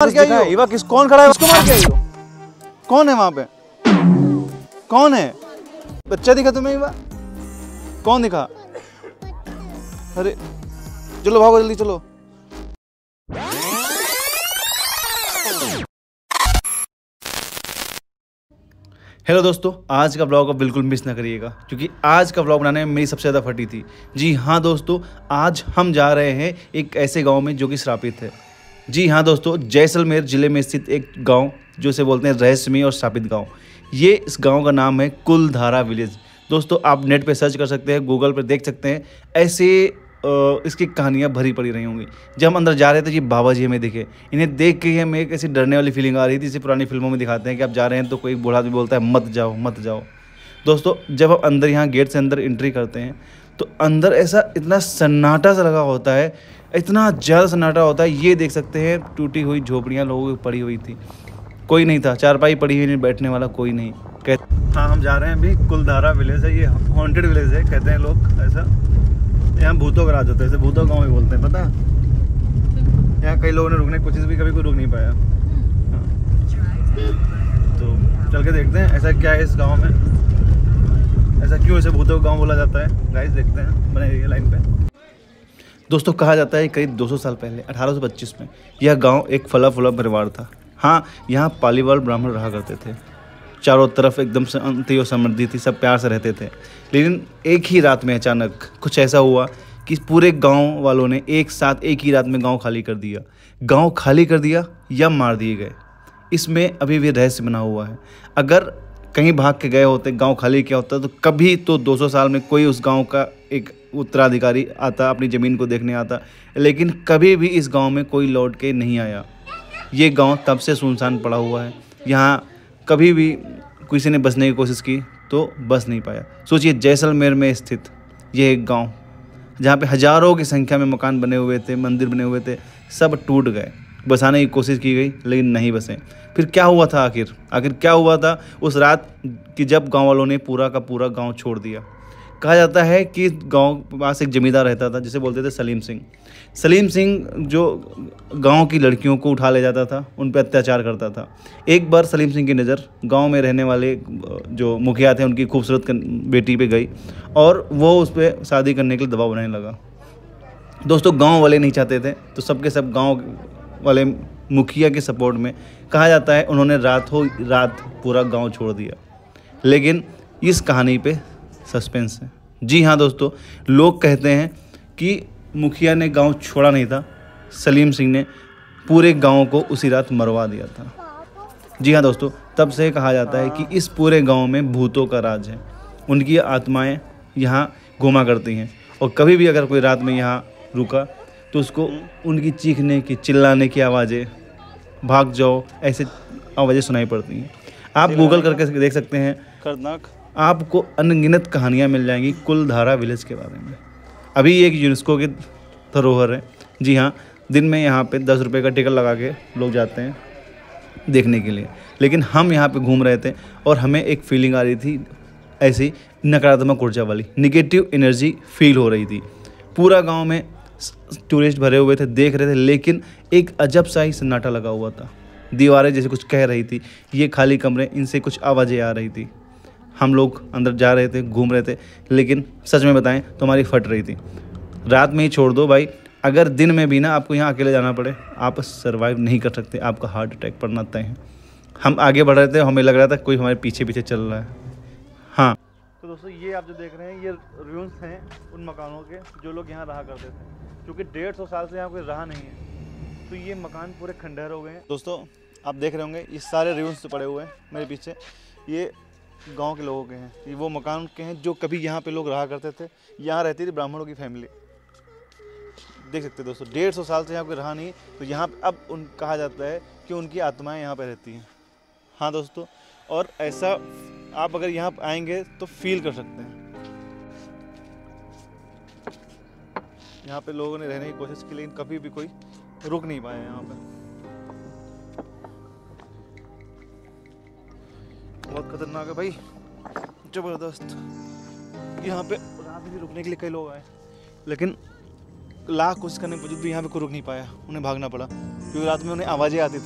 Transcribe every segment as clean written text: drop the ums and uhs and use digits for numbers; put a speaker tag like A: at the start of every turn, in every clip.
A: मार के आई हो? किस कौन खड़ा है? उसको मार के आई हो? कौन है वहां पे? कौन है? बच्चा दिखा तुम्हें? ईवा कौन दिखा? अरे चलो भागो जल्दी चलो। हेलो दोस्तों, आज का ब्लॉग को बिल्कुल मिस ना करिएगा क्योंकि आज का ब्लॉग बनाने में मेरी सबसे ज़्यादा फटी थी। जी हाँ दोस्तों, आज हम जा रहे हैं एक ऐसे गांव में जो कि श्रापित है। जी हाँ दोस्तों, जैसलमेर ज़िले में स्थित एक गांव जो से बोलते हैं रहस्यमय और श्रापित गांव। ये इस गांव का नाम है कुलधारा विलेज। दोस्तों आप नेट पे सर्च कर सकते हैं, गूगल पे देख सकते हैं, ऐसे इसकी कहानियाँ भरी पड़ी रही होंगी। जब हम अंदर जा रहे थे ये बाबा जी हमें दिखे। इन्हें देख के हमें एक ऐसी डरने वाली फीलिंग आ रही थी जैसे पुरानी फिल्मों में दिखाते हैं कि आप जा रहे हैं तो कोई बूढ़ा आदमी बोलता है मत जाओ मत जाओ। दोस्तों जब हम अंदर यहाँ गेट से अंदर एंट्री करते हैं तो अंदर ऐसा इतना सन्नाटा सा लगा होता है, इतना ज़्यादा सन्नाटा होता है। ये देख सकते हैं टूटी हुई झोपड़ियाँ लोगों की पड़ी हुई थी, कोई नहीं था, चारपाई पड़ी हुई नहीं, बैठने वाला कोई नहीं। हाँ हम जा रहे हैं अभी कुलधारा विलेज है, ये हॉन्टेड विलेज है कहते हैं लोग। ऐसा यहाँ भूतों का राज होता है, ऐसे भूतों गाँव में बोलते हैं, पता है। यहाँ कई लोगों ने रुकने की कोशिश भी, कभी कोई रुक नहीं पाया। हाँ। तो चल के देखते हैं ऐसा क्या है इस गांव में, ऐसा क्यों इसे भूतों का गांव बोला जाता है। गाइस देखते हैं, बने रहिए लाइन पे। दोस्तों कहा जाता है करीब 200 साल पहले 1825 में यह गाँव एक फला फूला परिवार था। हाँ, यहाँ पालीवाल ब्राह्मण रहा करते थे, चारों तरफ एकदम शांति और समृद्धि थी, सब प्यार से रहते थे। लेकिन एक ही रात में अचानक कुछ ऐसा हुआ कि पूरे गांव वालों ने एक साथ एक ही रात में गांव खाली कर दिया। गांव खाली कर दिया या मार दिए गए, इसमें अभी भी रहस्य बना हुआ है। अगर कहीं भाग के गए होते, गांव खाली किया होता, तो कभी तो 200 साल में कोई उस गांव का एक उत्तराधिकारी आता, अपनी ज़मीन को देखने आता, लेकिन कभी भी इस गाँव में कोई लौट के नहीं आया। ये गाँव तब से सुनसान पड़ा हुआ है। यहाँ कभी भी किसी ने बसने की कोशिश की तो बस नहीं पाया। सोचिए जैसलमेर में स्थित ये एक गांव जहाँ पे हज़ारों की संख्या में मकान बने हुए थे, मंदिर बने हुए थे, सब टूट गए। बसाने की कोशिश की गई लेकिन नहीं बसे। फिर क्या हुआ था आखिर क्या हुआ था उस रात कि जब गांव वालों ने पूरा का पूरा गांव छोड़ दिया। कहा जाता है कि गांव के पास एक ज़मींदार रहता था जिसे बोलते थे सलीम सिंह। सलीम सिंह जो गांव की लड़कियों को उठा ले जाता था, उन पर अत्याचार करता था। एक बार सलीम सिंह की नज़र गांव में रहने वाले जो मुखिया थे उनकी खूबसूरत बेटी पे गई और वो उस पर शादी करने के लिए दबाव बनाने लगा। दोस्तों गांव वाले नहीं चाहते थे तो सबके सब गांव वाले मुखिया के सपोर्ट में, कहा जाता है उन्होंने रात पूरा गाँव छोड़ दिया। लेकिन इस कहानी पर सस्पेंस है। जी हाँ दोस्तों, लोग कहते हैं कि मुखिया ने गांव छोड़ा नहीं था, सलीम सिंह ने पूरे गांव को उसी रात मरवा दिया था। जी हाँ दोस्तों, तब से कहा जाता है कि इस पूरे गांव में भूतों का राज है। उनकी आत्माएं यहाँ घूमा करती हैं और कभी भी अगर कोई रात में यहाँ रुका तो उसको उनकी चीखने की, चिल्लाने की आवाज़ें, भाग जाओ ऐसे आवाज़ें सुनाई पड़ती हैं। आप गूगल करके देख सकते हैं, खतरनाक आपको अनगिनत कहानियाँ मिल जाएंगी कुलधारा विलेज के बारे में। अभी एक यूनेस्को की धरोहर है। जी हाँ, दिन में यहाँ पे 10 रुपये का टिकट लगा के लोग जाते हैं देखने के लिए। लेकिन हम यहाँ पे घूम रहे थे और हमें एक फीलिंग आ रही थी ऐसी नकारात्मक ऊर्जा वाली, निगेटिव एनर्जी फील हो रही थी। पूरा गांव में टूरिस्ट भरे हुए थे, देख रहे थे, लेकिन एक अजब सा ही सन्नाटा लगा हुआ था। दीवारें जैसे कुछ कह रही थी, ये खाली कमरे, इनसे कुछ आवाज़ें आ रही थी। हम लोग अंदर जा रहे थे, घूम रहे थे, लेकिन सच में बताएं तो हमारी फट रही थी। रात में ही छोड़ दो भाई, अगर दिन में भी ना आपको यहाँ अकेले जाना पड़े, आप सर्वाइव नहीं कर सकते, आपका हार्ट अटैक पड़ना तय है। हम आगे बढ़ रहे थे, हमें लग रहा था कोई हमारे पीछे पीछे चल रहा है। हाँ तो दोस्तों ये आप जो देख रहे हैं ये रूइंस हैं उन मकानों के जो लोग यहाँ रहा करते थे, क्योंकि 150 साल से यहाँ कोई रहा नहीं है तो ये मकान पूरे खंडहर हो गए हैं। दोस्तों आप देख रहे होंगे ये सारे रूइंस पड़े हुए हैं मेरे पीछे, ये गांव के लोगों के हैं। ये वो मकान के हैं जो कभी यहाँ पे लोग रहा करते थे, यहाँ रहती थी ब्राह्मणों की फैमिली। देख सकते हैं दोस्तों, 150 साल से यहाँ कोई रहा नहीं तो यहाँ अब कहा जाता है कि उनकी आत्माएं यहाँ पे रहती हैं। हाँ दोस्तों, और ऐसा आप अगर यहाँ आएंगे तो फील कर सकते हैं। यहाँ पे लोगों ने रहने की कोशिश की लेकिन कभी भी कोई रुक नहीं पाया यहाँ पे। बहुत खतरनाक है भाई, जबरदस्त। यहाँ पे रात में रुकने के लिए कई लोग आए लेकिन लाख कोशिश करने के बावजूद भी यहाँ पे कोई रुक नहीं पाया, उन्हें भागना पड़ा क्योंकि रात में उन्हें आवाज़ें आती थी,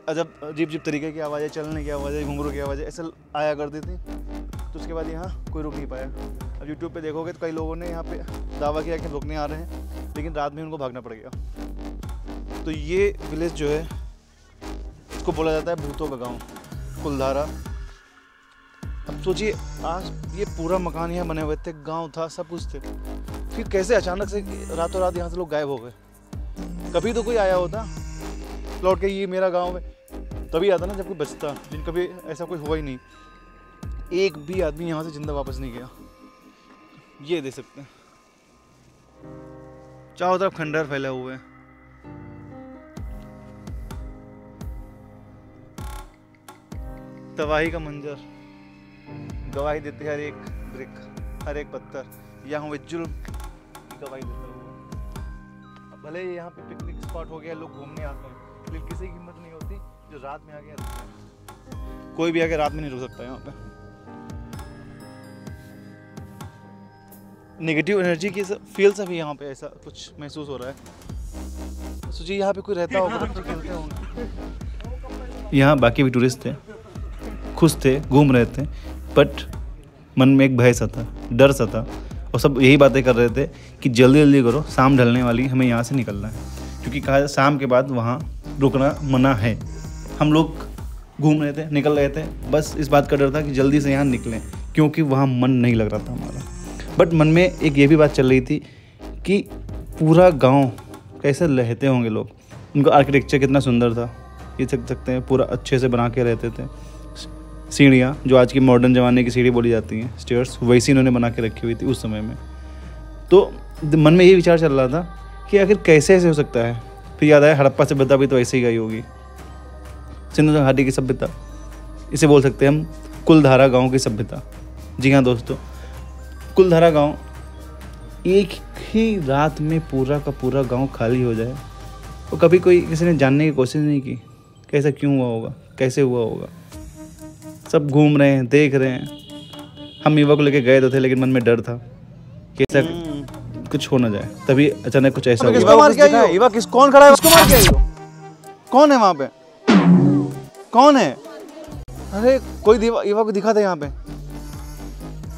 A: अजब अजीब तरीके की आवाज़ें, चलने की आवाज़ें, घुंघरू की आवाज़ें ऐसे आया करती थी। तो उसके बाद यहाँ कोई रुक नहीं पाया। अब यूट्यूब पे देखोगे तो कई लोगों ने यहाँ पे दावा किया कि रुकने आ रहे हैं, लेकिन रात में उनको भागना पड़ गया। तो ये विलेज जो है इसको बोला जाता है भूतों का गाँव, कुलधारा। अब सोचिए, आज ये पूरा मकान यहाँ बने हुए थे, गाँव था, सब कुछ थे, फिर कैसे अचानक से रातों रात यहाँ से लोग गायब हो गए? कभी तो कोई आया होता लौट के, ये मेरा गांव है, तभी आता ना जब कोई बचता, लेकिन कभी ऐसा कोई हुआ ही नहीं। एक भी आदमी यहाँ से जिंदा वापस नहीं गया। ये देख सकते हैं चारों तरफ खंडहर फैले हुए हैं। तबाही का मंजर गवाही देते हर एक ब्रिक, हर एक पत्थर यहाँ हुए जुल्म की गवाही देता हुआ। भले ही यहाँ पे पिकनिक स्पॉट हो गया, लोग घूमने आते हैं, लेकिन किसी की हिम्मत नहीं होती जो रात में आके रुकता है। कोई भी आके रात में नहीं रुक सकता यहाँ पे। नेगेटिव एनर्जी की फील से भी यहाँ पे ऐसा कुछ महसूस हो रहा है। सोचिए यहाँ पे कोई रहता होगा, बच्चे खेलते होंगे। यहाँ बाकी भी टूरिस्ट थे, खुश थे, घूम रहे थे, बट मन में एक भय सा था, डर सा था, और सब यही बातें कर रहे थे कि जल्दी जल्दी करो, शाम ढलने वाली, हमें यहाँ से निकलना है, क्योंकि कहा शाम के बाद वहाँ रुकना मना है। हम लोग घूम रहे थे, निकल रहे थे, बस इस बात का डर था कि जल्दी से यहाँ निकलें, क्योंकि वहाँ मन नहीं लग रहा था हमारा। बट मन में एक ये भी बात चल रही थी कि पूरा गांव कैसे रहते होंगे लोग, उनका आर्किटेक्चर कितना सुंदर था, ये देख सकते हैं, पूरा अच्छे से बना के रहते थे। सीढ़ियाँ जो आज की मॉडर्न ज़माने की सीढ़ी बोली जाती हैं, स्टेयर्स, वैसी इन्होंने बना के रखी हुई थी उस समय में। तो मन में ये विचार चल रहा था कि आखिर कैसे ऐसे हो सकता है। फिर याद आया हड़प्पा सभ्यता भी तो ऐसे ही गई होगी, सिंधु घाटी की सभ्यता, इसे बोल सकते हैं हम कुलधारा गांव की सभ्यता। जी हाँ दोस्तों, कुलधारा गांव, एक ही रात में पूरा का पूरा गांव खाली हो जाए, तो कभी कोई किसी ने जानने की कोशिश नहीं की कैसा क्यों हुआ होगा, कैसे हुआ होगा। सब घूम रहे हैं, देख रहे हैं। हम युवा को लेके गए तो थे, लेकिन मन में डर था कि ऐसा कुछ हो ना जाए। तभी अचानक कुछ ऐसा हुआ।
B: किसको मार के आई हो? युवा किस कौन खड़ा है? उसको मार के आई हो?
A: कौन है वहाँ पे? कौन है? अरे कोई युवा को दिखा था यहाँ पे।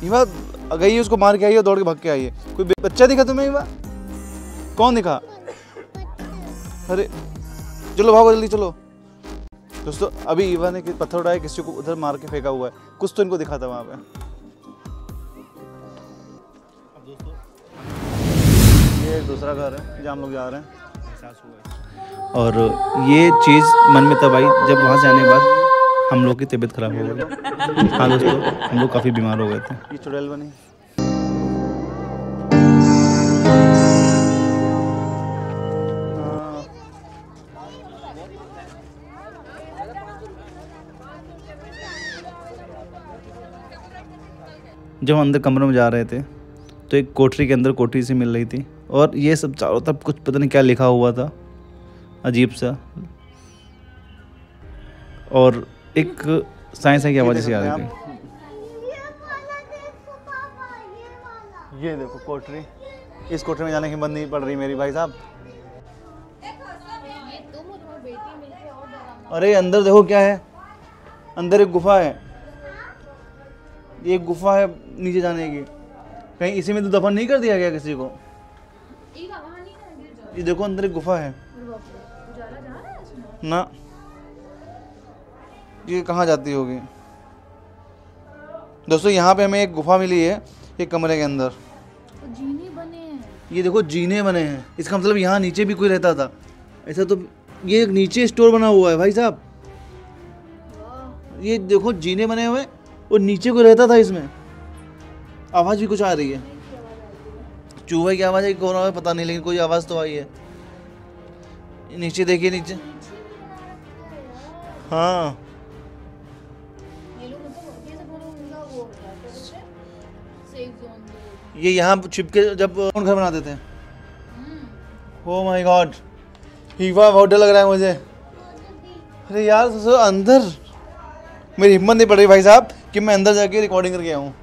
A: युवा गई है, उसको मार के आई है, दौड़ के भाग के आई है। कोई बच्चा दिखा तुम्हें युवा? कौन दिखा? अरे चलो भागो जल्दी चलो। दोस्तों अभी युवा ने पत्थर उठाया, किसी को उधर मार के फेंका हुआ है, कुछ तो इनको दिखा था वहाँ पे। अब दोस्तों ये दूसरा घर है जहाँ हम लोग जा रहे हैं, एहसास हुआ है। और ये चीज़ मन में तब आई जब वहाँ से आने के बाद हम लोग की तबीयत खराब हो गई। हाँ दोस्तों, हम लोग काफ़ी बीमार हो गए थे। ये चुड़ैल बनी। जब हम अंदर कमरे में जा रहे थे तो एक कोठरी के अंदर कोठरी सी मिल रही थी, और ये सब चारों तरफ कुछ पता नहीं क्या लिखा हुआ था, अजीब सा, और एक साइंस की आवाज़ से आ रही थी। ये देखो कोठरी, इस कोठरी में जाने की हिम्मत नहीं पड़ रही मेरी भाई साहब। अरे अंदर देखो क्या है, अंदर एक गुफा है, एक गुफा है नीचे जाने की। कहीं इसी में तो दफन नहीं कर दिया गया किसी को? ये देखो अंदर एक गुफा है ना, ये कहाँ जाती होगी? दोस्तों यहाँ पे हमें एक गुफा मिली है, एक कमरे के अंदर
C: जीने बने हैं।
A: ये देखो जीने बने हैं, इसका मतलब यहाँ नीचे भी कोई रहता था ऐसा। तो ये एक नीचे स्टोर बना हुआ है भाई साहब, ये देखो जीने बने हुए, और नीचे कोई रहता था इसमें। आवाज़ भी कुछ आ रही है, चूहे की आवाज़ है, कौन है पता नहीं, लेकिन कोई आवाज़ तो आई है। नीचे देखिए, नीचे। हाँ ये यहाँ छिप के जब कौन घर बनाते थे। ओह माय गॉड, हीवा बहुत डर लग रहा है मुझे। अरे यार अंदर मेरी हिम्मत नहीं पड़ रही भाई साहब कि मैं अंदर जाके रिकॉर्डिंग करके आऊँ।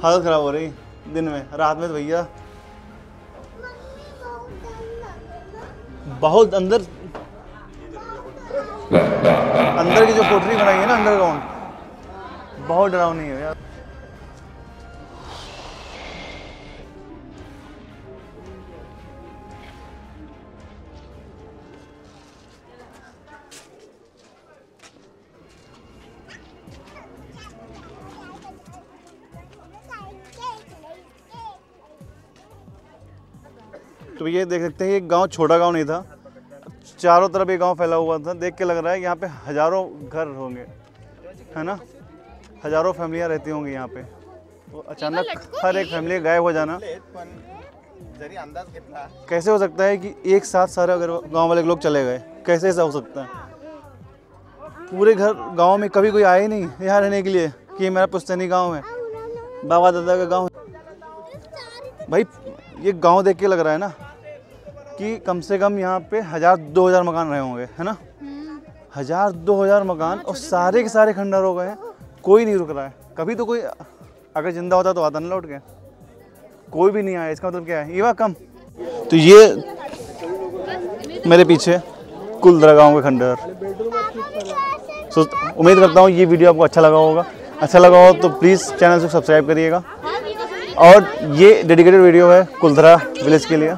A: हालत ख़राब हो रही दिन में, रात में तो भैया बहुत अंदर अंदर की जो कोठरी बनाई है ना अंडरग्राउंड, बहुत डरावनी है यार। तो ये देख सकते हैं, ये गांव छोटा गांव नहीं था, चारों तरफ ये गांव फैला हुआ था। देख के लग रहा है यहाँ पे हज़ारों घर होंगे, है ना, हज़ारों फैमिलियाँ रहती होंगी यहाँ पे। तो अचानक हर एक फैमिली गायब हो जाना कैसे हो सकता है कि एक साथ सारे अगर गांव वाले लोग चले गए, कैसे ऐसा हो सकता है? पूरे घर गांव में कभी कोई आया ही नहीं यहाँ रहने के लिए कि मेरा पुश्तैनी गांव है, बाबा दादा का गांव है। भाई ये गांव देख के लग रहा है ना कि कम से कम यहाँ पे 1000-2000 मकान रहे होंगे, है ना, 1000-2000 मकान, और सारे के सारे खंडर हो गए हैं। कोई नहीं रुक रहा है। कभी तो कोई अगर जिंदा होता तो आता ना लौट के, कोई भी नहीं आया। इसका मतलब क्या है? ये कम। तो ये मेरे पीछे कुलधरा गांव के खंडर। सो उम्मीद करता हूँ ये वीडियो आपको अच्छा लगा होगा। अच्छा लगा हो तो प्लीज़ चैनल को सब्सक्राइब करिएगा। और ये डेडिकेटेड वीडियो है कुलधरा विलेज के लिए।